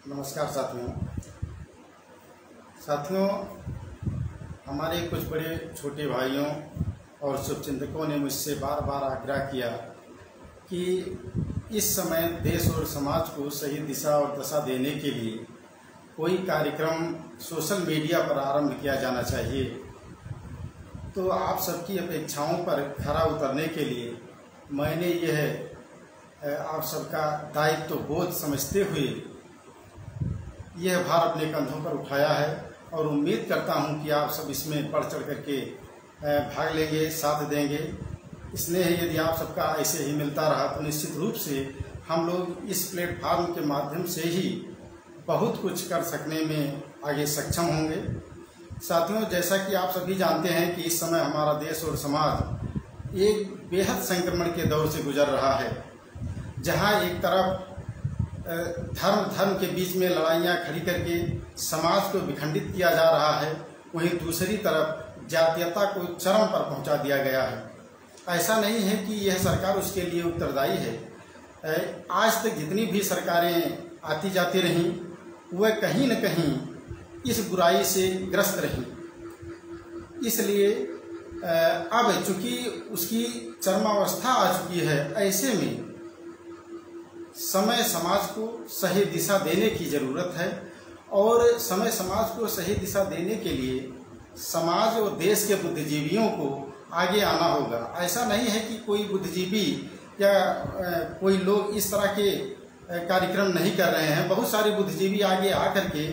नमस्कार साथियों, हमारे कुछ बड़े छोटे भाइयों और शुभचिंतकों ने मुझसे बार बार आग्रह किया कि इस समय देश और समाज को सही दिशा और दशा देने के लिए कोई कार्यक्रम सोशल मीडिया पर आरंभ किया जाना चाहिए। तो आप सबकी अपेक्षाओं पर खरा उतरने के लिए मैंने यह आप सबका दायित्व बोध समझते हुए यह भार अपने कंधों पर उठाया है और उम्मीद करता हूं कि आप सब इसमें बढ़ चढ़ करके भाग लेंगे, साथ देंगे। स्नेह यदि आप सबका ऐसे ही मिलता रहा तो निश्चित रूप से हम लोग इस प्लेटफार्म के माध्यम से ही बहुत कुछ कर सकने में आगे सक्षम होंगे। साथियों, जैसा कि आप सभी जानते हैं कि इस समय हमारा देश और समाज एक बेहद संक्रमण के दौर से गुजर रहा है, जहां एक तरफ धर्म के बीच में लड़ाइयाँ खड़ी करके समाज को विखंडित किया जा रहा है, वहीं दूसरी तरफ जातीयता को चरम पर पहुंचा दिया गया है। ऐसा नहीं है कि यह सरकार उसके लिए उत्तरदायी है। आज तक जितनी भी सरकारें आती जाती रहीं, वह कहीं न कहीं इस बुराई से ग्रस्त रहीं। इसलिए अब चूंकि उसकी चरमावस्था आ चुकी है, ऐसे में समय समाज को सही दिशा देने की ज़रूरत है और समय समाज को सही दिशा देने के लिए समाज और देश के बुद्धिजीवियों को आगे आना होगा। ऐसा नहीं है कि कोई बुद्धिजीवी या कोई लोग इस तरह के कार्यक्रम नहीं कर रहे हैं। बहुत सारे बुद्धिजीवी आगे आकर के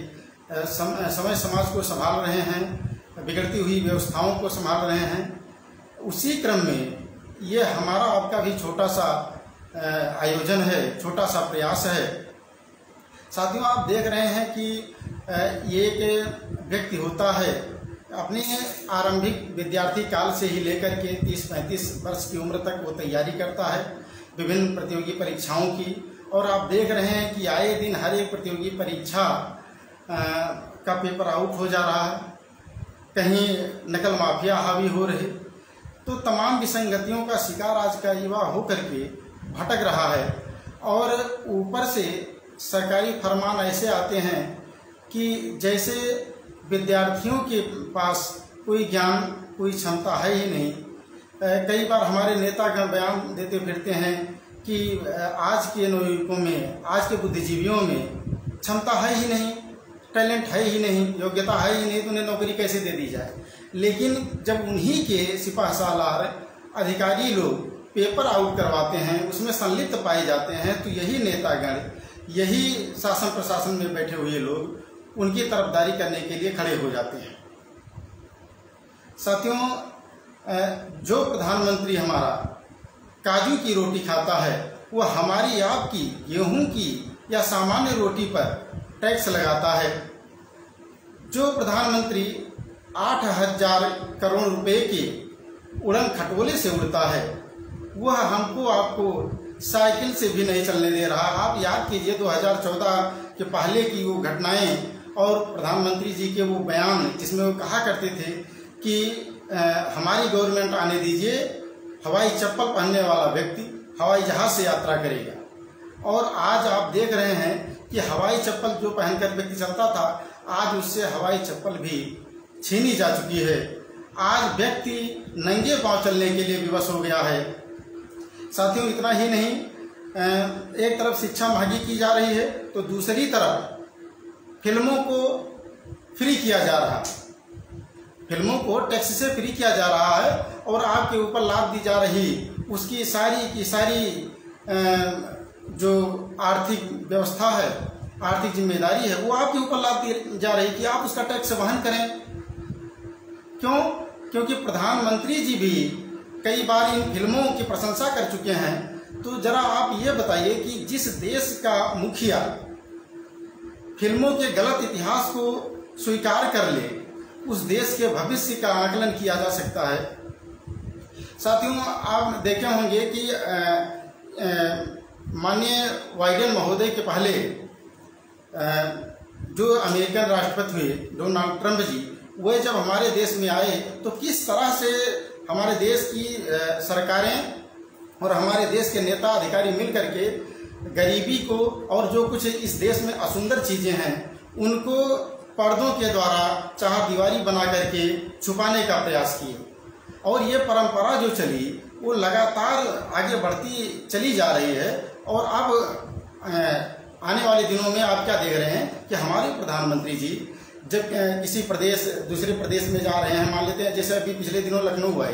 समय समाज को संभाल रहे हैं, बिगड़ती हुई व्यवस्थाओं को संभाल रहे हैं। उसी क्रम में ये हमारा आपका भी छोटा सा आयोजन है, छोटा सा प्रयास है। साथियों, आप देख रहे हैं कि ये एक व्यक्ति होता है, अपने आरंभिक विद्यार्थी काल से ही लेकर के 30-35 वर्ष की उम्र तक वो तैयारी करता है विभिन्न प्रतियोगी परीक्षाओं की। और आप देख रहे हैं कि आए दिन हर एक प्रतियोगी परीक्षा का पेपर आउट हो जा रहा है, कहीं नकल माफिया हावी हो रहे। तो तमाम विसंगतियों का शिकार आज का युवा होकर के भटक रहा है। और ऊपर से सरकारी फरमान ऐसे आते हैं कि जैसे विद्यार्थियों के पास कोई ज्ञान, कोई क्षमता है ही नहीं। कई बार हमारे नेतागण बयान देते फिरते हैं कि आज के नवयुवकों में, आज के बुद्धिजीवियों में क्षमता है ही नहीं, टैलेंट है ही नहीं, योग्यता है ही नहीं, तो उन्हें नौकरी कैसे दे दी जाए। लेकिन जब उन्हीं के सिपाही सालार अधिकारी लोग पेपर आउट करवाते हैं, उसमें संलिप्त पाए जाते हैं, तो यही नेतागण, यही शासन प्रशासन में बैठे हुए लोग उनकी तरफदारी करने के लिए खड़े हो जाते हैं। साथियों, जो प्रधानमंत्री हमारा काजू की रोटी खाता है, वो हमारी आपकी गेहूं की या सामान्य रोटी पर टैक्स लगाता है। जो प्रधानमंत्री 8,000 करोड़ रुपए के उड़न खटोले से उड़ता है, वह हमको आपको साइकिल से भी नहीं चलने दे रहा। आप याद कीजिए 2014 के पहले की वो घटनाएं और प्रधानमंत्री जी के वो बयान, जिसमें वो कहा करते थे कि हमारी गवर्नमेंट आने दीजिए, हवाई चप्पल पहनने वाला व्यक्ति हवाई जहाज से यात्रा करेगा। और आज आप देख रहे हैं कि हवाई चप्पल जो पहनकर व्यक्ति चलता था, आज उससे हवाई चप्पल भी छीनी जा चुकी है। आज व्यक्ति नंगे पांव चलने के लिए विवश हो गया है। साथियों, इतना ही नहीं, एक तरफ शिक्षा महंगी की जा रही है, तो दूसरी तरफ फिल्मों को फ्री किया जा रहा है, फिल्मों को टैक्स से फ्री किया जा रहा है और आपके ऊपर लाद दी जा रही उसकी सारी की सारी जो आर्थिक व्यवस्था है, आर्थिक जिम्मेदारी है, वो आपके ऊपर लाद दी जा रही कि आप उसका टैक्स वहन करें। क्यों? क्योंकि प्रधानमंत्री जी भी कई बार इन फिल्मों की प्रशंसा कर चुके हैं। तो जरा आप ये बताइए कि जिस देश का मुखिया फिल्मों के गलत इतिहास को स्वीकार कर ले, उस देश के भविष्य का आकलन किया जा सकता है। साथियों, आप देखे होंगे कि माननीय बाइडेन महोदय के पहले जो अमेरिकन राष्ट्रपति हुए डोनाल्ड ट्रंप जी, वे जब हमारे देश में आए तो किस तरह से हमारे देश की सरकारें और हमारे देश के नेता अधिकारी मिल करके गरीबी को और जो कुछ इस देश में असुंदर चीजें हैं उनको पर्दों के द्वारा चारदीवारी बना करके छुपाने का प्रयास किए। और ये परंपरा जो चली वो लगातार आगे बढ़ती चली जा रही है। और अब आने वाले दिनों में आप क्या देख रहे हैं कि हमारे प्रधानमंत्री जी जब किसी प्रदेश दूसरे प्रदेश में जा रहे हैं, मान लेते हैं जैसे अभी पिछले दिनों लखनऊ आए,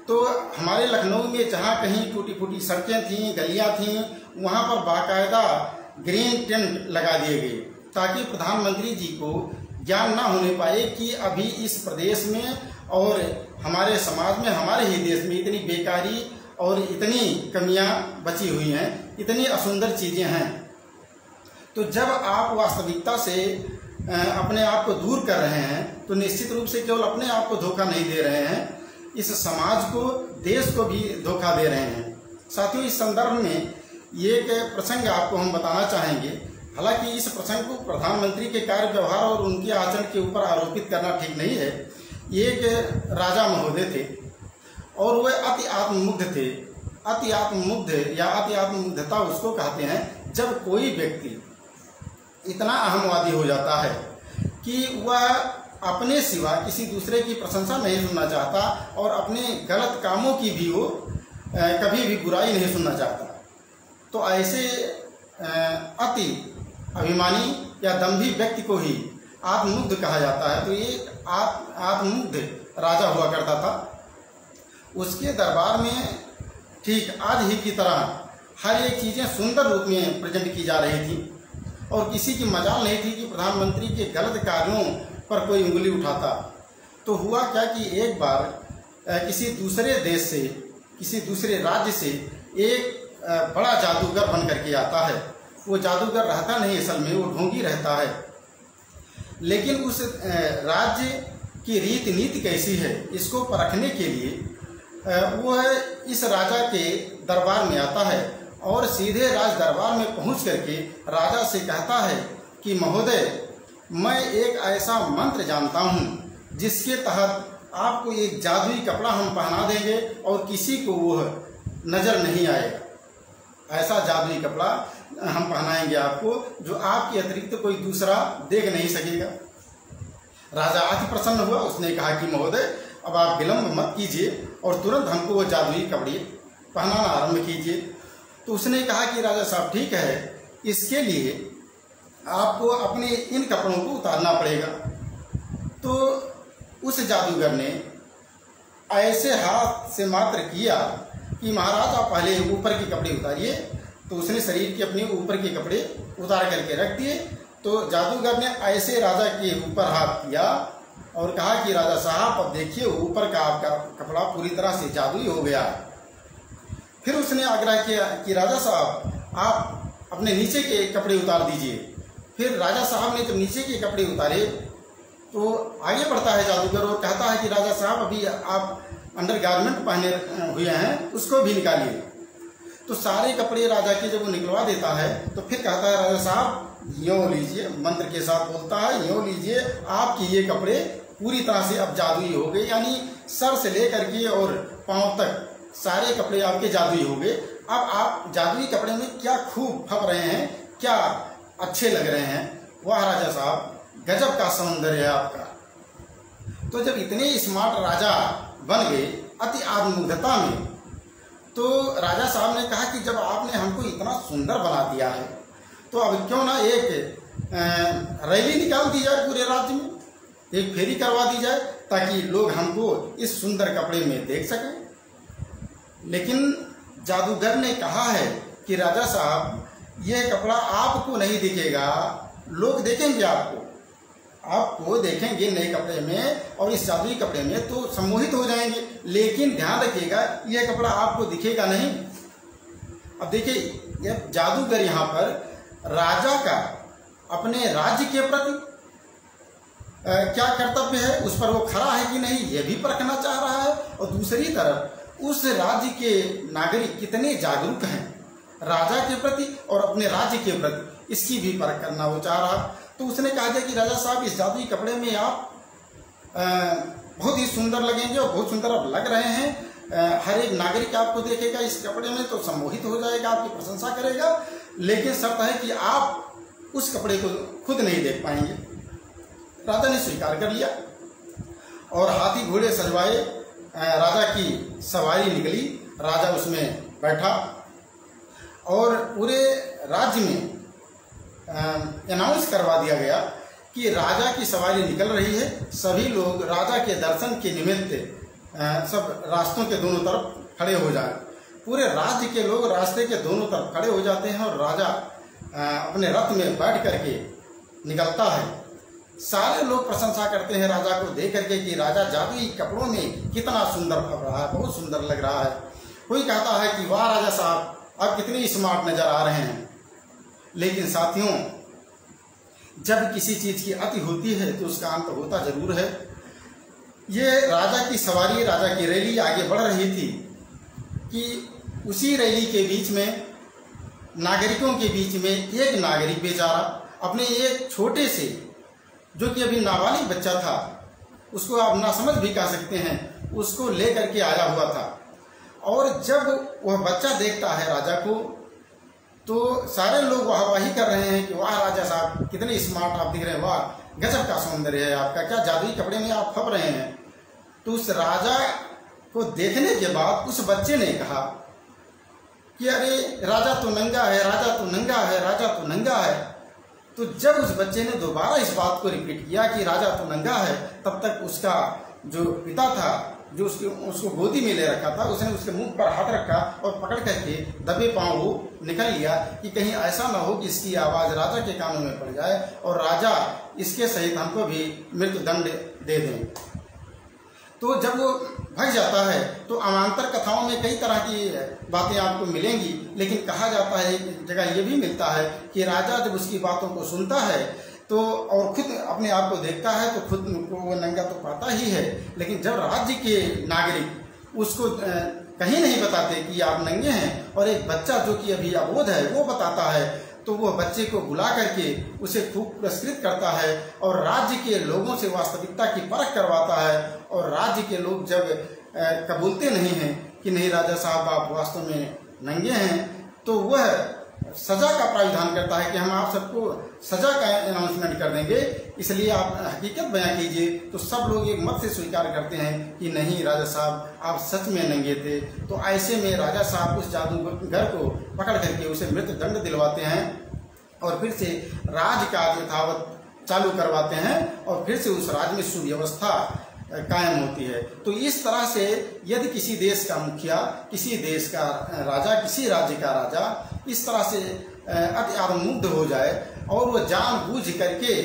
तो हमारे लखनऊ में जहाँ कहीं टूटी फूटी सड़कें थीं, गलियाँ थीं, वहाँ पर बाकायदा ग्रीन टेंट लगा दिए गए ताकि प्रधानमंत्री जी को ज्ञान ना होने पाए कि अभी इस प्रदेश में और हमारे समाज में, हमारे ही देश में इतनी बेकारी और इतनी कमियां बची हुई हैं, इतनी असुंदर चीज़ें हैं। तो जब आप वास्तविकता से अपने आप को दूर कर रहे हैं तो निश्चित रूप से केवल अपने आप को धोखा नहीं दे रहे हैं, इस समाज को, देश को भी धोखा दे रहे हैं। साथियों, इस संदर्भ में ये एक प्रसंग आपको हम बताना चाहेंगे। हालांकि इस प्रसंग को प्रधानमंत्री के कार्य व्यवहार और उनके आचरण के ऊपर आरोपित करना ठीक नहीं है। ये एक राजा महोदय थे और वह अति आत्ममुग्ध थे। अति आत्ममुग्ध या अति आत्ममुग्धता उसको कहते हैं जब कोई व्यक्ति इतना अहमवादी हो जाता है कि वह अपने सिवा किसी दूसरे की प्रशंसा नहीं सुनना चाहता और अपने गलत कामों की भी वो कभी भी बुराई नहीं सुनना चाहता। तो ऐसे अति अभिमानी या दंभी व्यक्ति को ही आत्ममुग्ध कहा जाता है। तो ये आत्ममुग्ध राजा हुआ करता था। उसके दरबार में ठीक आज ही की तरह हर एक चीज़ें सुंदर रूप में प्रेजेंट की जा रही थी और किसी की मजाल नहीं थी कि प्रधानमंत्री के गलत कार्यों पर कोई उंगली उठाता। तो हुआ क्या कि एक बार किसी दूसरे देश से, किसी दूसरे राज्य से एक बड़ा जादूगर बन करके आता है। वो जादूगर रहता नहीं असल में, वो ढोंगी रहता है। लेकिन उस राज्य की रीति नीति कैसी है इसको परखने के लिए वो इस राजा के दरबार में आता है और सीधे राज दरबार में पहुंच करके राजा से कहता है कि महोदय, मैं एक ऐसा मंत्र जानता हूं जिसके तहत आपको एक जादुई कपड़ा हम पहना देंगे और किसी को वह नजर नहीं आएगा। ऐसा जादुई कपड़ा हम पहनाएंगे आपको जो आपके अतिरिक्त कोई दूसरा देख नहीं सकेगा। राजा अति प्रसन्न हुआ। उसने कहा कि महोदय, अब आप विलंब मत कीजिए और तुरंत हमको वो जादुई कपड़े पहनाना आरंभ कीजिए। तो उसने कहा कि राजा साहब ठीक है, इसके लिए आपको अपने इन कपड़ों को उतारना पड़ेगा। तो उस जादूगर ने ऐसे हाथ से मात्र किया कि महाराज आप पहले ऊपर के कपड़े उतारिए। तो उसने शरीर के अपने ऊपर के कपड़े उतार करके रख दिए। तो जादूगर ने ऐसे राजा के ऊपर हाथ किया और कहा कि राजा साहब अब देखिए ऊपर का आपका कपड़ा पूरी तरह से जादुई हो गया। फिर उसने आग्रह किया कि राजा साहब आप अपने नीचे के कपड़े उतार दीजिए। फिर राजा साहब ने जब नीचे के कपड़े उतारे तो आगे बढ़ता है जादूगर और कहता है कि राजा साहब अभी आप अंडरगारमेंट पहने हुए हैं उसको भी निकालिए। तो सारे कपड़े राजा के जब वो निकलवा देता है तो फिर कहता है राजा साहब यूँ लीजिए, मंत्र के साथ बोलता है यूँ लीजिए, आपके ये कपड़े पूरी तरह से अब जादुई हो गए। यानी सर से लेकर के और पाँव तक सारे कपड़े आपके जादुई हो गए। अब आप जादुई कपड़े में क्या खूब फप रहे हैं, क्या अच्छे लग रहे हैं। वाह राजा साहब, गजब का सौंदर्य है आपका। तो जब इतने स्मार्ट राजा बन गए अति आत्ममुग्धता में, तो राजा साहब ने कहा कि जब आपने हमको इतना सुंदर बना दिया है तो अब क्यों ना एक रैली निकाल दी जाए पूरे राज्य में, एक फेरी करवा दी जाए ताकि लोग हमको इस सुंदर कपड़े में देख सकें। लेकिन जादूगर ने कहा है कि राजा साहब यह कपड़ा आपको नहीं दिखेगा, लोग देखेंगे आपको देखेंगे नए कपड़े में और इस जादुई कपड़े में तो सम्मोहित हो जाएंगे। लेकिन ध्यान रखिएगा यह कपड़ा आपको दिखेगा नहीं। अब देखिए यह जादूगर यहाँ पर राजा का अपने राज्य के प्रति क्या कर्तव्य है उस पर वो खरा है कि नहीं यह भी परखना चाह रहा है और दूसरी तरफ उस राज्य के नागरिक कितने जागरूक हैं राजा के प्रति और अपने राज्य के प्रति, इसकी भी परख करना वो चाह रहा। तो उसने कहा था कि राजा साहब इस जादुई कपड़े में आप बहुत ही सुंदर लगेंगे और बहुत सुंदर आप लग रहे हैं। हर एक नागरिक आपको देखेगा इस कपड़े में तो सम्मोहित हो जाएगा, आपकी प्रशंसा करेगा। लेकिन शर्त है कि आप उस कपड़े को खुद नहीं देख पाएंगे। राजा ने स्वीकार कर लिया और हाथी घोड़े सजवाए राजा की सवारी निकली। राजा उसमें बैठा और पूरे राज्य में अनाउंस करवा दिया गया कि राजा की सवारी निकल रही है। सभी लोग राजा के दर्शन के निमित्त सब रास्तों के दोनों तरफ खड़े हो जाए। पूरे राज्य के लोग रास्ते के दोनों तरफ खड़े हो जाते हैं और राजा अपने रथ में बैठ करके निकलता है। सारे लोग प्रशंसा करते हैं राजा को देख करके कि राजा जादुई कपड़ों में कितना सुंदर फब रहा है, बहुत सुंदर लग रहा है। कोई कहता है कि वाह राजा साहब, आप कितनी स्मार्ट नजर आ रहे हैं। लेकिन साथियों, जब किसी चीज की अति होती है तो उसका अंत होता जरूर है। ये राजा की सवारी, राजा की रैली आगे बढ़ रही थी कि उसी रैली के बीच में, नागरिकों के बीच में, एक नागरिक बेचारा अपने एक छोटे से, जो कि अभी नाबालिग बच्चा था, उसको आप नासमझ भी कह सकते हैं, उसको लेकर के आया हुआ था। और जब वह बच्चा देखता है राजा को तो सारे लोग वाहवाही कर रहे हैं कि वाह राजा साहब, कितने स्मार्ट आप दिख रहे हैं, वाह गजब का सौंदर्य है आपका, क्या जादुई कपड़े में आप फब रहे हैं। तो उस राजा को देखने के बाद उस बच्चे ने कहा कि अरे राजा तो नंगा है, राजा तो नंगा है, राजा तो नंगा है। तो जब उस बच्चे ने दोबारा इस बात को रिपीट किया कि राजा तो नंगा है, तब तक उसका जो पिता था, जो उसको गोदी में ले रखा था, उसने उसके मुंह पर हाथ रखा और पकड़ करके दबे पांव वो निकल लिया कि कहीं ऐसा ना हो कि इसकी आवाज राजा के कानों में पड़ जाए और राजा इसके सहित हमको भी मृत्यु दंड दे दें। तो जब वो भाग जाता है तो अमांतर कथाओं में कई तरह की बातें आपको मिलेंगी, लेकिन कहा जाता है, एक जगह ये भी मिलता है कि राजा जब उसकी बातों को सुनता है तो और खुद अपने आप को देखता है तो खुद को वो नंगा तो पाता ही है, लेकिन जब राज्य के नागरिक उसको कहीं नहीं बताते कि आप नंगे हैं और एक बच्चा जो कि अभी अबोध है वो बताता है, तो वो बच्चे को बुला करके उसे खूब पुरस्कृत करता है और राज्य के लोगों से वास्तविकता की परख करवाता है। और राज्य के लोग जब कबूलते नहीं हैं कि नहीं राजा साहब आप वास्तव में नंगे हैं, तो वह सजा का प्राविधान करता है कि हम आप सबको सजा का अनाउंसमेंट कर देंगे, इसलिए आप हकीकत बयां कीजिए। तो सब लोग एक मत से स्वीकार करते हैं कि नहीं राजा साहब आप सच में नंगे थे। तो ऐसे में राजा साहब उस जादूगर को पकड़ करके उसे मृत्यु दंड दिलवाते हैं और फिर से राजकाज यथावत चालू करवाते हैं और फिर से उस राज्य में सुव्यवस्था कायम होती है। तो इस तरह से यदि किसी देश का मुखिया, किसी देश का राजा, किसी राज्य का राजा इस तरह से अति आत्ममुग्ध हो जाए और वो जानबूझ करके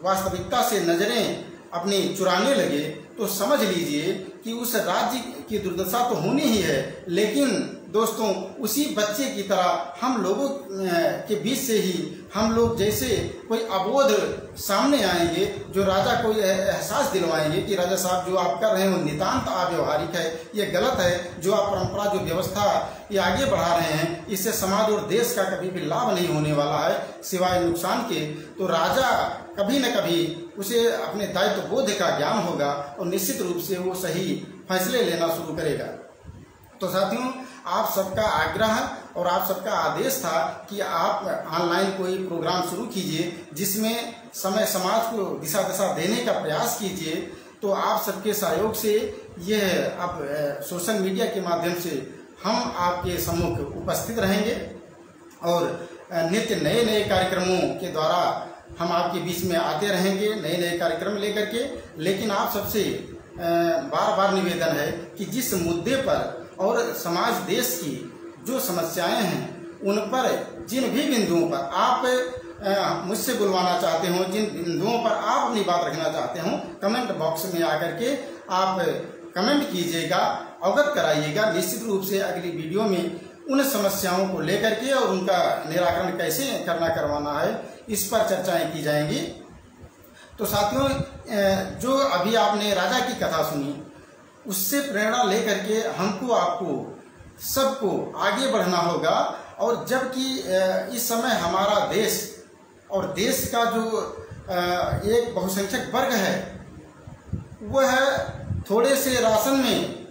वास्तविकता से नजरें अपनी चुराने लगे, तो समझ लीजिए कि उस राज्य की दुर्दशा तो होनी ही है। लेकिन दोस्तों, उसी बच्चे की तरह हम लोगों के बीच से ही हम लोग जैसे कोई अबोध सामने आएंगे जो राजा को एहसास दिलवाएंगे कि राजा साहब जो आप कर रहे हैं वो नितांत अव्यवहारिक है, ये गलत है। जो आप परंपरा, जो व्यवस्था ये आगे बढ़ा रहे हैं, इससे समाज और देश का कभी भी लाभ नहीं होने वाला है सिवाय नुकसान के। तो राजा कभी न कभी उसे अपने दायित्व बोध का ज्ञान होगा और निश्चित रूप से वो सही फैसले लेना शुरू करेगा। तो साथियों, आप सबका आग्रह और आप सबका आदेश था कि आप ऑनलाइन कोई प्रोग्राम शुरू कीजिए जिसमें समय समाज को दिशा दशा देने का प्रयास कीजिए। तो आप सबके सहयोग से यह अब सोशल मीडिया के माध्यम से हम आपके सम्मुख उपस्थित रहेंगे और नित्य नए नए कार्यक्रमों के द्वारा हम आपके बीच में आते रहेंगे, नए नए कार्यक्रम लेकर के। लेकिन आप सबसे बार बार निवेदन है कि जिस मुद्दे पर और समाज देश की जो समस्याएं हैं उन पर, जिन भी बिंदुओं पर आप मुझसे बुलवाना चाहते हो, जिन बिंदुओं पर आप अपनी बात रखना चाहते हो, कमेंट बॉक्स में आकर के आप कमेंट कीजिएगा, अवगत कराइएगा। निश्चित रूप से अगली वीडियो में उन समस्याओं को लेकर के और उनका निराकरण कैसे करवाना है, इस पर चर्चाएं की जाएंगी। तो साथियों, जो अभी आपने राजा की कथा सुनी, उससे प्रेरणा लेकर के हमको, आपको सबको आगे बढ़ना होगा। और जबकि इस समय हमारा देश और देश का जो एक बहुसंख्यक वर्ग है वह थोड़े से राशन में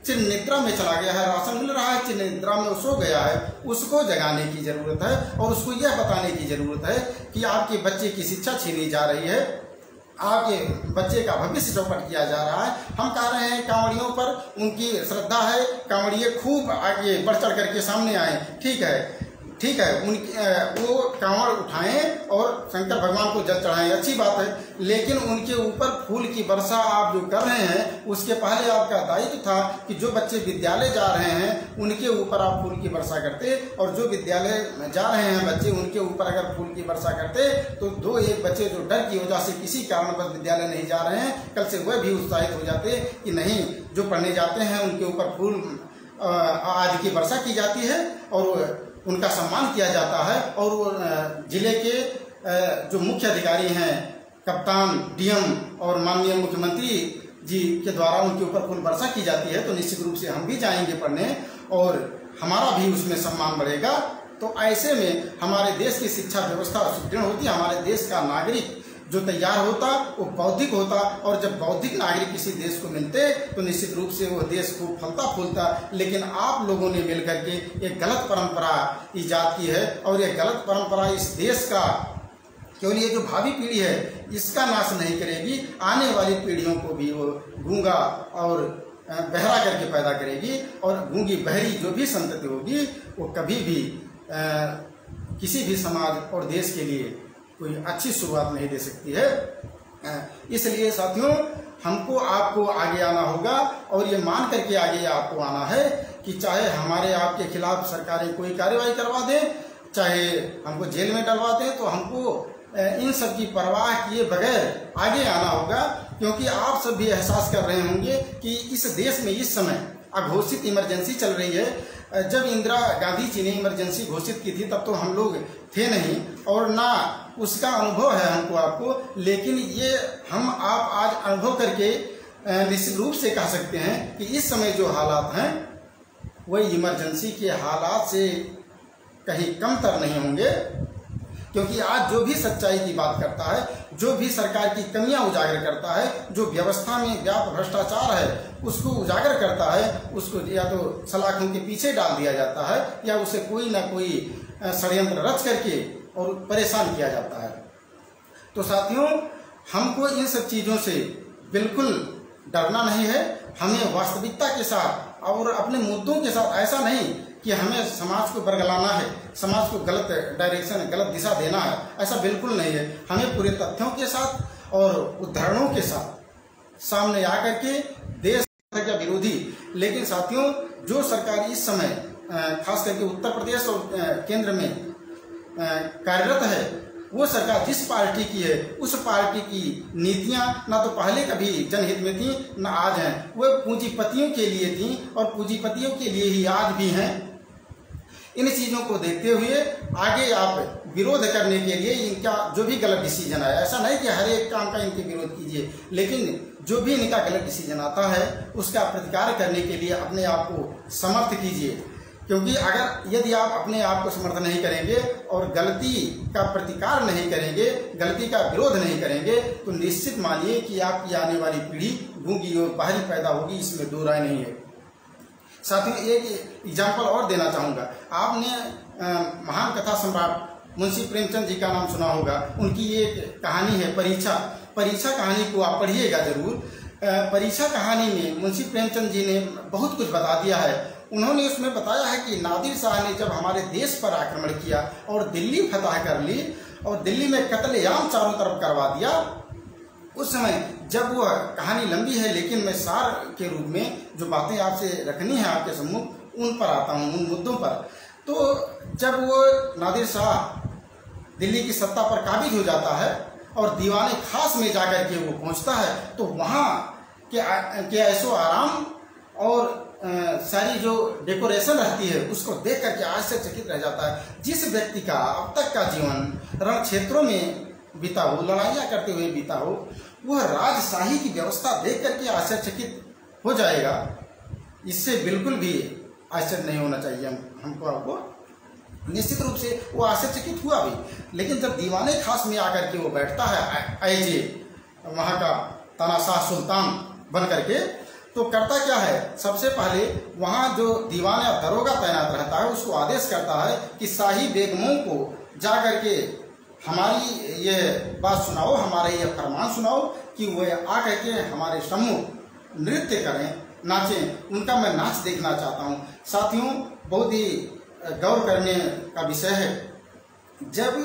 चिर निद्रा में चला गया है, राशन मिल रहा है, चिर निद्रा में सो गया है, उसको जगाने की जरूरत है और उसको यह बताने की जरूरत है कि आपके बच्चे की शिक्षा छीनी जा रही है, आपके बच्चे का भविष्य चौपट किया जा रहा है। हम कह रहे हैं कांवड़ियों पर उनकी श्रद्धा है, कांवड़िए खूब आगे बढ़ चढ़ करके सामने आए, ठीक है, उनकी वो कांवड़ उठाएं और शंकर भगवान को जल चढ़ाएं, अच्छी बात है, लेकिन उनके ऊपर फूल की वर्षा आप जो कर रहे हैं उसके पहले आपका दायित्व था कि जो बच्चे विद्यालय जा रहे हैं उनके ऊपर आप फूल की वर्षा करते, और जो विद्यालय में जा रहे हैं बच्चे उनके ऊपर अगर फूल की वर्षा करते तो दो एक बच्चे जो डर की वजह से किसी कारणवश विद्यालय नहीं जा रहे हैं, कल से वह भी उत्साहित हो जाते कि नहीं, जो पढ़ने जाते हैं उनके ऊपर फूल आदि की वर्षा की जाती है और उनका सम्मान किया जाता है, और जिले के जो मुख्य अधिकारी हैं, कप्तान, डीएम और माननीय मुख्यमंत्री जी के द्वारा उनके ऊपर फूल वर्षा की जाती है, तो निश्चित रूप से हम भी जाएंगे पढ़ने और हमारा भी उसमें सम्मान बढ़ेगा। तो ऐसे में हमारे देश की शिक्षा व्यवस्था सुदृढ़ होती है, हमारे देश का नागरिक जो तैयार होता वो बौद्धिक होता, और जब बौद्धिक नागरिक किसी देश को मिलते तो निश्चित रूप से वो देश खूब फलता फूलता। लेकिन आप लोगों ने मिलकर के एक गलत परंपरा ईजाद की है, और ये गलत परंपरा इस देश का केवल ये जो भावी पीढ़ी है इसका नाश नहीं करेगी, आने वाली पीढ़ियों को भी वो गूंगा और बहरा करके पैदा करेगी, और गूंगी बहरी जो भी संतति होगी वो कभी भी किसी भी समाज और देश के लिए कोई अच्छी शुरुआत नहीं दे सकती है। इसलिए साथियों, हमको आपको आगे आना होगा और ये मान करके आगे आपको आना है कि चाहे हमारे आपके खिलाफ सरकारें कोई कार्रवाई करवा दें, चाहे हमको जेल में डलवा दें, तो हमको इन सब की परवाह किए बगैर आगे आना होगा, क्योंकि आप सब भी एहसास कर रहे होंगे कि इस देश में इस समय अघोषित इमरजेंसी चल रही है। जब इंदिरा गांधी जी ने इमरजेंसी घोषित की थी तब तो हम लोग थे नहीं और ना उसका अनुभव है हमको आपको, लेकिन ये हम आप आज अनुभव करके निश्चित रूप से कह सकते हैं कि इस समय जो हालात हैं वही इमरजेंसी के हालात से कहीं कमतर नहीं होंगे, क्योंकि आज जो भी सच्चाई की बात करता है, जो भी सरकार की कमियां उजागर करता है, जो व्यवस्था में व्याप्त भ्रष्टाचार है उसको उजागर करता है, उसको या तो सलाखों के पीछे डाल दिया जाता है या उसे कोई ना कोई षड्यंत्र रच करके और परेशान किया जाता है। तो साथियों, हमको इन सब चीज़ों से बिल्कुल डरना नहीं है, हमें वास्तविकता के साथ और अपने मुद्दों के साथ, ऐसा नहीं कि हमें समाज को बरगलाना है, समाज को गलत डायरेक्शन, गलत दिशा देना है, ऐसा बिल्कुल नहीं है। हमें पूरे तथ्यों के साथ और उदाहरणों के साथ सामने आकर के देश का विरोधी, लेकिन साथियों जो सरकार इस समय खास करके उत्तर प्रदेश और केंद्र में कार्यरत है, वो सरकार जिस पार्टी की है उस पार्टी की नीतियां ना तो पहले कभी जनहित में थी ना आज हैं, वो पूंजीपतियों के लिए थी और पूंजीपतियों के लिए ही आज भी हैं। इन चीज़ों को देखते हुए आगे आप विरोध करने के लिए इनका जो भी गलत डिसीजन आया, ऐसा नहीं कि हर एक काम का इनके विरोध कीजिए, लेकिन जो भी इनका गलत डिसीजन आता है उसका प्रतिकार करने के लिए अपने आप को समर्थ कीजिए, क्योंकि अगर यदि आप अपने आप को समर्थ नहीं करेंगे और गलती का प्रतिकार नहीं करेंगे, गलती का विरोध नहीं करेंगे, तो निश्चित मानिए कि आपकी आने वाली पीढ़ी गूंगी और बाहरी पैदा होगी, इसमें दो राय नहीं है। साथियों, एक एग्जाम्पल और देना चाहूँगा। आपने महान कथा सम्राट मुंशी प्रेमचंद जी का नाम सुना होगा। उनकी एक कहानी है परीक्षा। परीक्षा कहानी को आप पढ़िएगा जरूर। परीक्षा कहानी में मुंशी प्रेमचंद जी ने बहुत कुछ बता दिया है। उन्होंने उसमें बताया है कि नादिर शाह ने जब हमारे देश पर आक्रमण किया और दिल्ली फतह कर ली और दिल्ली में कत्लेआम चारों तरफ करवा दिया, उस समय जब वो कहानी लंबी है लेकिन मैं सार के रूप में जो बातें आपसे रखनी है आपके सम्मुख उन पर आता हूँ, उन मुद्दों पर। तो जब वो नादिर शाह दिल्ली की सत्ता पर काबिज हो जाता है और दीवाने खास में जाकर के वो पहुंचता है, तो वहाँ के ऐसो आराम और सारी जो डेकोरेशन रहती है उसको देख करके आश्चर्यचकित रह जाता है। जिस व्यक्ति का अब तक का जीवन रण क्षेत्रों में बीता हो, लड़ाइयाँ करते हुए बीता हो, वह राजशाही की व्यवस्था देख करके आश्चर्यचकित हो जाएगा। इससे बिल्कुल भी आश्चर्य नहीं होना चाहिए हमको आपको। निश्चित रूप से वो आश्चर्यचकित हुआ भी, लेकिन जब दीवाने खास में आकर के वो बैठता है ऐजे वहाँ का तानाशाह सुल्तान बन करके, तो करता क्या है, सबसे पहले वहाँ जो दीवान या दरोगा तैनात रहता है उसको आदेश करता है कि शाही बेगमों को जा करके हमारी ये बात सुनाओ, हमारे ये फरमान सुनाओ कि वे आ करके हमारे सम्मुख नृत्य करें, नाचें। उनका मैं नाच देखना चाहता हूँ। साथियों, बहुत ही गौर करने का विषय है, जब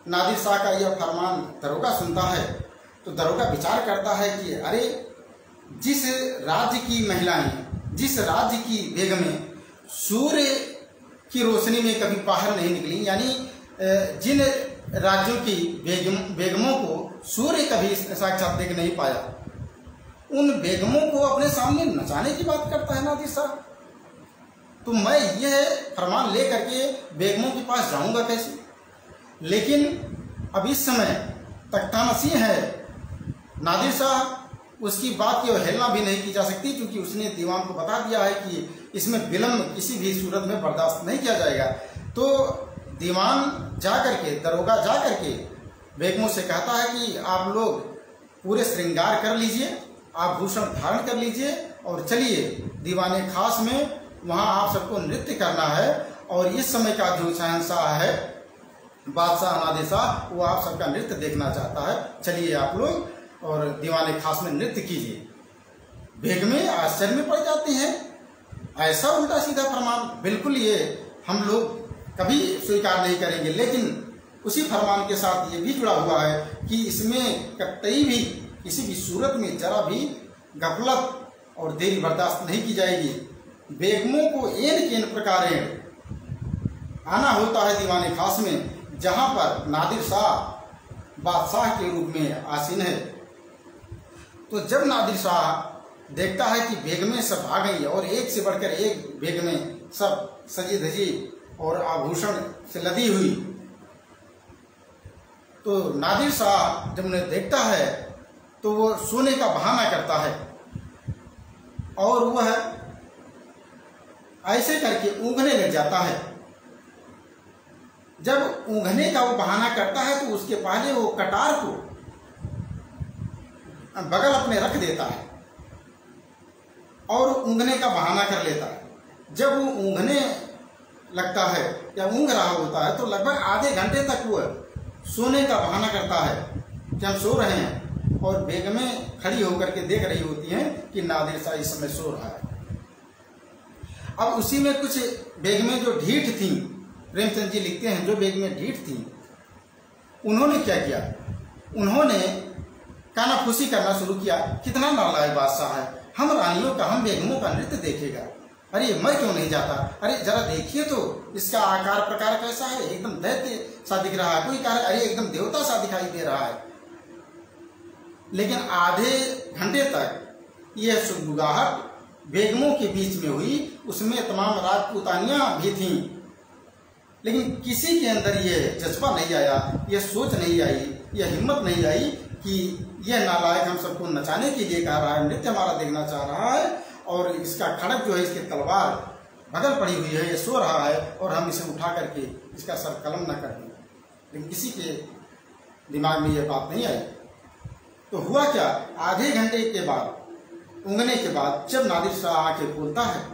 नादिर शाह का यह फरमान दरोगा सुनता है तो दरोगा विचार करता है कि अरे, जिस राज्य की महिलाएं, जिस राज्य की बेगमें सूर्य की रोशनी में कभी बाहर नहीं निकली, यानी जिन राज्यों की बेगमों को सूर्य कभी साक्षात देख नहीं पाया, उन बेगमों को अपने सामने नचाने की बात करता है नादिर शाह। तो मैं यह फरमान ले करके बेगमों के पास जाऊंगा कैसे? लेकिन अब इस समय तख्तानशीं है नादिर शाह, उसकी बात की अवहेलना भी नहीं की जा सकती, क्योंकि उसने दीवान को बता दिया है कि इसमें विलम्ब किसी भी सूरत में बर्दाश्त नहीं किया जाएगा। तो दीवान जा करके, दरोगा जा करके बेगमों से कहता है कि आप लोग पूरे श्रृंगार कर लीजिए, आभूषण धारण कर लीजिए और चलिए दीवाने खास में, वहाँ आप सबको नृत्य करना है। और इस समय का जो शहंशाह है, बादशाह नादिर शाह, वो आप सबका नृत्य देखना चाहता है। चलिए आप लोग और दीवाने खास में नृत्य कीजिए। बेगमें आश्चर्य में पड़ जाती हैं, ऐसा उल्टा सीधा फरमान, बिल्कुल ये हम लोग कभी स्वीकार नहीं करेंगे। लेकिन उसी फरमान के साथ ये भी जुड़ा हुआ है कि इसमें कतई भी किसी भी सूरत में जरा भी गफलत और देरी बर्दाश्त नहीं की जाएगी। बेगमों को एन केन प्रकारेण आना होता है दीवाने खास में, जहां पर नादिर शाह बादशाह के रूप में आसीन है। तो जब नादिर शाह देखता है कि बेगमें सब आ गई और एक से बढ़कर एक बेगमें सब सजी धजी और आभूषण से लदी हुई, तो नादिर शाह जब उन्हें देखता है तो वो सोने का बहाना करता है और वह ऐसे करके ऊँघने लग जाता है। जब ऊँघने का वो बहाना करता है तो उसके पहले वो कटार को बगल अपने रख देता है और ऊँघने का बहाना कर लेता है। जब वो ऊँघने लगता है या ऊँघ रहा होता है तो लगभग आधे घंटे तक वह सोने का बहाना करता है कि हम सो रहे हैं, और बेगमें खड़ी होकर के देख रही होती हैं कि नादिर शाह इस समय सो रहा है। अब उसी में कुछ बेगमें जो ढीठ थीं, प्रेमचंद जी लिखते हैं, जो बेगमें ढीठ थीं, उन्होंने क्या किया, उन्होंने कानाफूसी करना शुरू किया। कितना नालायक बादशाह है, हम रानियों का, हम बेगमों का नृत्य देखेगा, अरे मैं क्यों नहीं जाता, अरे जरा देखिए तो इसका आकार प्रकार कैसा है, एकदम दैत्य सा दिख रहा है, कोई कह अरे एकदम देवता सा दिखाई दे रहा है। लेकिन आधे घंटे तक यह सुगबुगाहट बेगमों के बीच में हुई, उसमें तमाम राजपूतानियां भी थीं, लेकिन किसी के अंदर ये जज्बा नहीं आया, यह सोच नहीं आई, यह हिम्मत नहीं आई कि यह नालायक हम सबको नचाने के लिए कह रहा है, नृत्य हमारा देखना चाह रहा है, और इसका खड़क जो है, इसकी तलवार बगल पड़ी हुई है, ये सो रहा है और हम इसे उठा करके इसका सर कलम न कर दें। लेकिन किसी के दिमाग में ये बात नहीं आई। तो हुआ क्या, आधे घंटे के बाद, ऊँघने के बाद, जब नादिर शाह आंखें खोलता है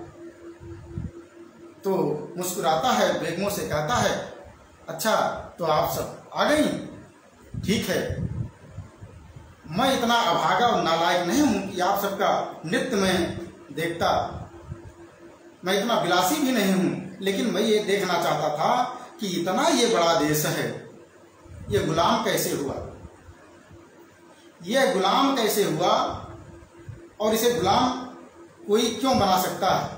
तो मुस्कुराता है, बेगमों से कहता है, अच्छा तो आप सब आ गई, ठीक है, मैं इतना अभागा और नालायक नहीं हूं कि आप सबका नृत्य में देखता, मैं इतना विलासी भी नहीं हूं, लेकिन मैं ये देखना चाहता था कि इतना ये बड़ा देश है, ये गुलाम कैसे हुआ, यह गुलाम कैसे हुआ, और इसे गुलाम कोई क्यों बना सकता है।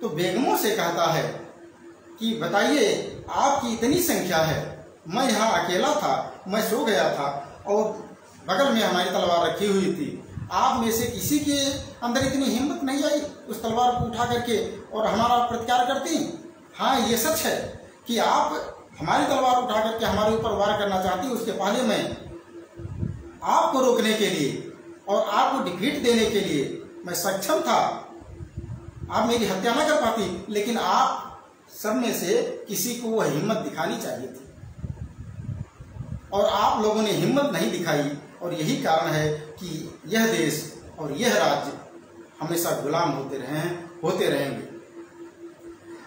तो बेगमों से कहता है कि बताइए, आपकी इतनी संख्या है, मैं यहाँ अकेला था, मैं सो गया था और बगल में हमारी तलवार रखी हुई थी, आप में से किसी के अंदर इतनी हिम्मत नहीं आई उस तलवार को उठा करके और हमारा प्रतिकार करती। हाँ, ये सच है कि आप हमारी तलवार उठा करके हमारे ऊपर वार करना चाहती, उसके पहले मैं आपको रोकने के लिए और आपको डिफीट देने के लिए मैं सक्षम था, आप मेरी हत्या न कर पाती, लेकिन आप सब में से किसी को वह हिम्मत दिखानी चाहिए थी और आप लोगों ने हिम्मत नहीं दिखाई, और यही कारण है कि यह देश और यह राज्य हमेशा गुलाम होते रहे हैं, होते रहेंगे।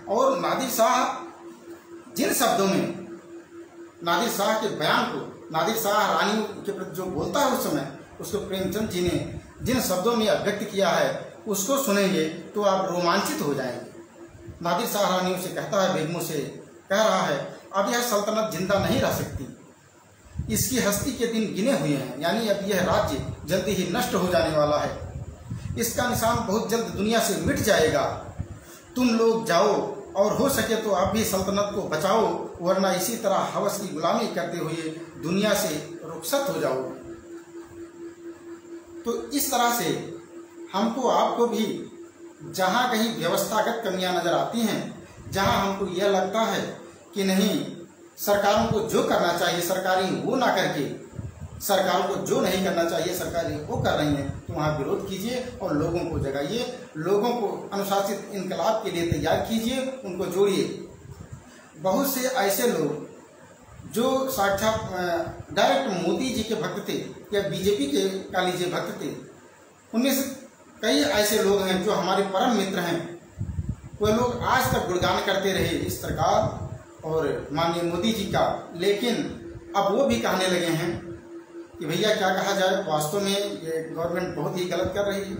और नादिर शाह जिन शब्दों में नादिर शाह के बयान को, नादिर शाह रानी के प्रति जो बोलता है उस समय, उसको प्रेमचंद जी ने जिन शब्दों में अभिव्यक्त किया है उसको सुनेंगे तो आप रोमांचित हो जाएंगे। नादिर शाह रानी उसे कहता है, बेगमों से कह रहा है, अब यह सल्तनत जिंदा नहीं रह सकती, इसकी हस्ती के दिन गिने हुए हैं, यानी अब यह राज्य जल्दी ही नष्ट हो जाने वाला है, इसका निशान बहुत जल्द दुनिया से मिट जाएगा। तुम लोग जाओ और हो सके तो आप भी सल्तनत को बचाओ, वरना इसी तरह हवस की गुलामी करते हुए दुनिया से रुखसत हो जाओ। तो इस तरह से हमको आपको भी जहाँ कहीं व्यवस्थागत कमियां नजर आती हैं, जहाँ हमको यह लगता है कि नहीं सरकारों को जो करना चाहिए सरकारी वो ना करके सरकारों को जो नहीं करना चाहिए सरकारी वो कर रही हैं, तो वहाँ विरोध कीजिए और लोगों को जगाइए, लोगों को अनुशासित इनकलाब के लिए तैयार कीजिए, उनको जोड़िए। बहुत से ऐसे लोग जो साक्षात डायरेक्ट मोदी जी के भक्त थे या बीजेपी के का लीजिए भक्त थे, उनमें से कई ऐसे लोग हैं जो हमारे परम मित्र हैं, वो लोग आज तक गुणगान करते रहे इस सरकार और माननीय मोदी जी का, लेकिन अब वो भी कहने लगे हैं कि भैया क्या कहा जाए, वास्तव में ये गवर्नमेंट बहुत ही गलत कर रही है,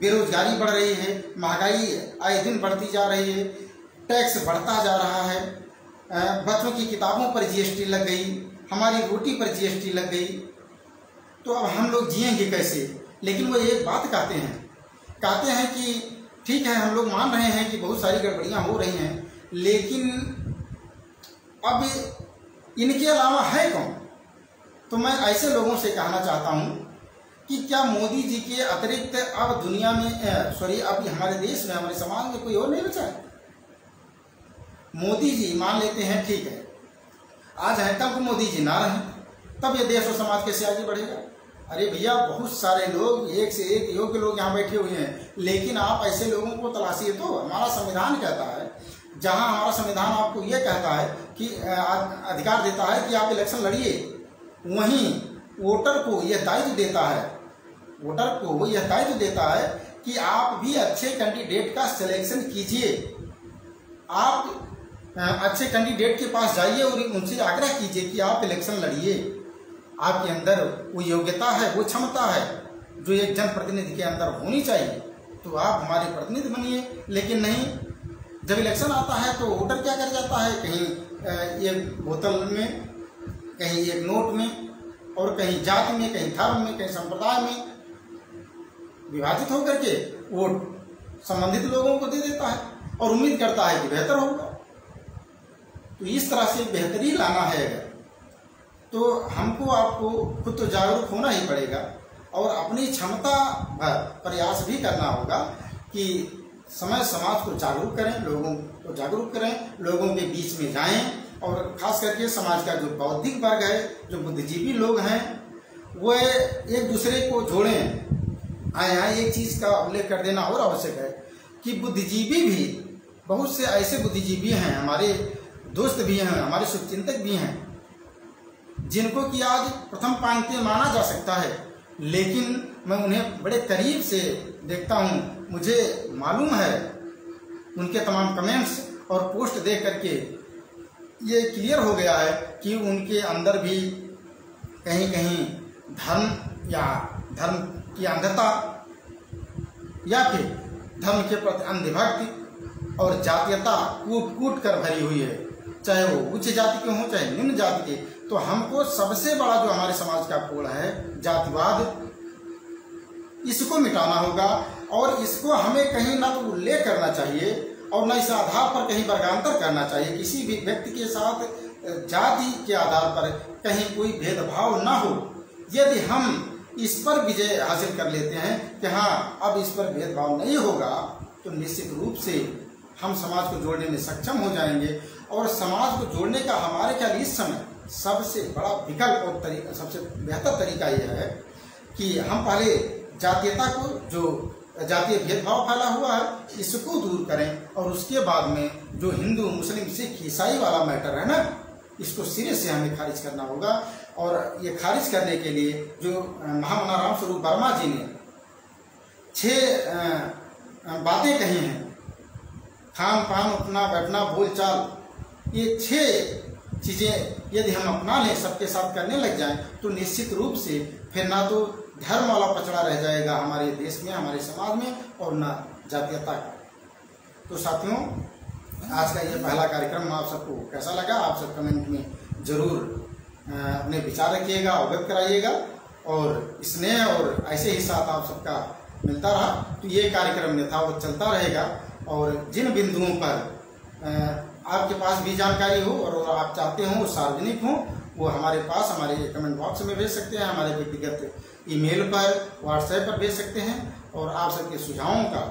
बेरोजगारी बढ़ रही है, महंगाई आए दिन बढ़ती जा रही है, टैक्स बढ़ता जा रहा है, बच्चों की किताबों पर जीएसटी लग गई, हमारी रोटी पर जीएसटी लग गई, तो अब हम लोग जिएंगे कैसे। लेकिन वो एक बात कहते हैं कि ठीक है हम लोग मान रहे हैं कि बहुत सारी गड़बड़ियाँ हो रही हैं, लेकिन अब इनके अलावा है कौन। तो मैं ऐसे लोगों से कहना चाहता हूं कि क्या मोदी जी के अतिरिक्त अब दुनिया में अब हमारे देश में हमारे समाज में कोई और नहीं बचा है। मोदी जी मान लेते हैं ठीक है आज है, कल को मोदी जी ना रहे तब ये देश और समाज कैसे आगे बढ़ेगा। अरे भैया बहुत सारे लोग एक से एक योग्य लोग यहाँ बैठे हुए हैं, लेकिन आप ऐसे लोगों को तलाशिए। तो हमारा संविधान कहता है, जहाँ हमारा संविधान आपको ये कहता है कि अधिकार देता है कि आप इलेक्शन लड़िए, वहीं वोटर को यह दायित्व देता है कि आप भी अच्छे कैंडिडेट का सिलेक्शन कीजिए। आप अच्छे कैंडिडेट के पास जाइए और उनसे आग्रह कीजिए कि आप इलेक्शन लड़िए, आपके अंदर वो योग्यता है, वो क्षमता है जो एक जनप्रतिनिधि के अंदर होनी चाहिए, तो आप हमारे प्रतिनिधि बनिए। लेकिन नहीं, जब इलेक्शन आता है तो वोटर क्या कर जाता है, कहीं एक बोतल में, कहीं एक नोट में, और कहीं जाति में, कहीं धर्म में, कहीं संप्रदाय में विभाजित होकर के वोट संबंधित लोगों को दे देता है और उम्मीद करता है कि बेहतर होगा। तो इस तरह से बेहतरी लाना है अगर, तो हमको आपको खुद तो जागरूक होना ही पड़ेगा और अपनी क्षमता भर प्रयास भी करना होगा कि समाज को जागरूक करें, लोगों को जागरूक करें, लोगों के बीच में जाएं, और खास करके समाज का जो बौद्धिक वर्ग है, जो बुद्धिजीवी लोग हैं, वो एक दूसरे को जोड़ें। यहाँ एक चीज़ का उल्लेख कर देना और आवश्यक है कि बुद्धिजीवी भी, बहुत से ऐसे बुद्धिजीवी हैं, हमारे दोस्त भी हैं, हमारे शुभचिंतक भी हैं, जिनको कि आज प्रथम पंक्ति माना जा सकता है, लेकिन मैं उन्हें बड़े करीब से देखता हूँ, मुझे मालूम है उनके तमाम कमेंट्स और पोस्ट देख करके ये क्लियर हो गया है कि उनके अंदर भी कहीं कहीं धर्म की अंधता या फिर धर्म के प्रति अंधभक्ति और जातीयता कूट कर भरी हुई है, चाहे वो उच्च जाति के हों चाहे निम्न जाति के। तो हमको सबसे बड़ा जो हमारे समाज का कोड़ है जातिवाद, इसको मिटाना होगा और इसको हमें कहीं ना तो उल्लेख करना चाहिए और न इस आधार पर कहीं वर्गांतर करना चाहिए। किसी भी व्यक्ति के साथ जाति के आधार पर कहीं कोई भेदभाव ना हो। यदि हम इस पर विजय हासिल कर लेते हैं कि हाँ अब इस पर भेदभाव नहीं होगा, तो निश्चित रूप से हम समाज को जोड़ने में सक्षम हो जाएंगे। और समाज को जोड़ने का हमारे ख्याल इस समय सबसे बड़ा विकल्प और सबसे बेहतर तरीका यह है कि हम पहले जातीयता को, जो जातीय भेदभाव फैला हुआ है, इसको दूर करें और उसके बाद में जो हिंदू मुस्लिम सिख ईसाई वाला मैटर है ना, इसको सिरे से हमें खारिज करना होगा। और ये खारिज करने के लिए जो महामना रामस्वरूप वर्मा जी ने 6 बातें कही हैं, खान पान उठना बैठना बोलचाल, ये 6 चीज़ें यदि हम अपना लें, सबके साथ करने लग जाएं, तो निश्चित रूप से फिर ना तो धर्म वाला पचड़ा रह जाएगा हमारे देश में, हमारे समाज में, और ना जातीयता का। तो साथियों, आज का ये पहला कार्यक्रम आप सबको कैसा लगा, आप सब कमेंट में जरूर अपने विचार रखिएगा, अवगत कराइएगा, और स्नेह और ऐसे ही साथ आप सबका मिलता रहा तो ये कार्यक्रम यथावत चलता रहेगा। और जिन बिंदुओं पर आपके पास भी जानकारी हो और आप चाहते हो सार्वजनिक हो, वो हमारे पास हमारे कमेंट बॉक्स में भेज सकते हैं, हमारे व्यक्तिगत ईमेल पर, व्हाट्सएप पर भेज सकते हैं। और आप सबके सुझावों का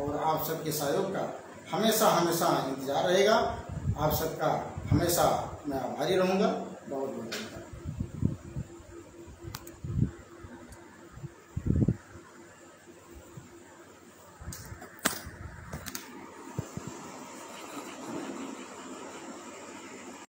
और आप सबके सहयोग का हमेशा हमेशा इंतजार रहेगा। आप सबका हमेशा मैं आभारी रहूँगा। बहुत बहुत